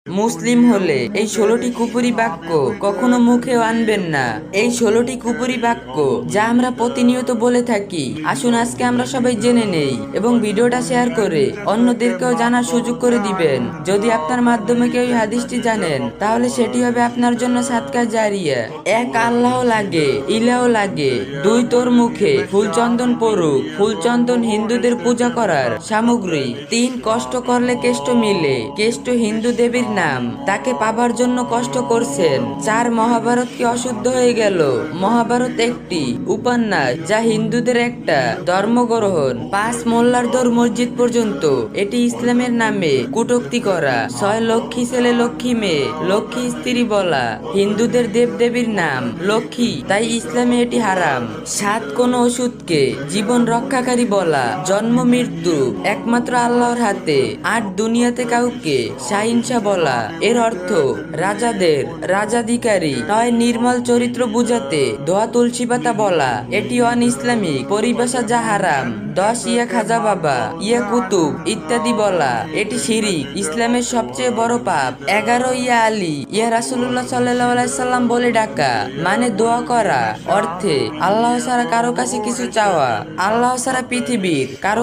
মুসলিম হলে এই 16টি কুপুরি বাক্য কখনো মুখেও আনবেন না। এই 16টি কুপুরি বাক্য যা আমরা প্রতিনিয়ত বলে থাকি, আসুন আজকে আমরা সবাই জেনে নেই এবং ভিডিওটা শেয়ার করে অন্যদেরকেও জানার সুযোগ করে দিবেন। যদি আপনার মাধ্যমে কেউ এই হাদিসটি জানেন, তাহলে সেটি হবে আপনার জন্য সাদকা জারিয়া। এক, আল্লাহ লাগে, ইলাও লাগে। দুই, তোর মুখে ফুলচন্দন পড়ুক। ফুলচন্দন হিন্দুদের পূজা করার সামগ্রী। তিন, কষ্ট করলে কেষ্ট মিলে। কেষ্ট হিন্দু দেবীর নাম, তাকে পাবার জন্য কষ্ট করছেন। চার, মহাভারত কি অশুদ্ধ হয়ে গেল? মহাভারত একটি উপন্যাস যা হিন্দুদের একটা ধর্মগ্রহণ। পাঁচ, মোল্লার দৌর মসজিদ পর্যন্ত, এটি ইসলামের নামে কটূক্তি করা। ছয়, লক্ষ্মী ছেলে লক্ষ্মী মেয়ে, লক্ষ্মী স্ত্রী বলা হিন্দুদের দেবদেবীর নাম লক্ষ্মী, তাই ইসলামে এটি হারাম। সাত, কোন ওষুধকে জীবন রক্ষাকারী বলা, জন্ম মৃত্যু একমাত্র আল্লাহর হাতে। আট, দুনিয়াতে কাউকে শাহিনশা বলা, এর অর্থ রাজাদের রাজাধিকারী। নয়, নির্মল চরিত্র বুঝাতে দোয়া তুলসী পাতা বলা, এটি অন ইসলামিক পরিভাষা যা হারাম। 10, ইয়া খাজা বাবা, ইয়া কুতুব ইত্যাদি বলা, এটি শিরিক, ইসলামের সবচেয়ে বড় পাপ। 11, ইয়া আলী, ইয়া রাসূলুল্লাহ সাল্লাল্লাহু আলাইহি সাল্লাম বলে ডাকা, মানে দোয়া করা, অর্থে আল্লাহ ছাড়া কারো কাছে কিছু চাওয়া। আল্লাহ ছাড়া পৃথিবীর কারো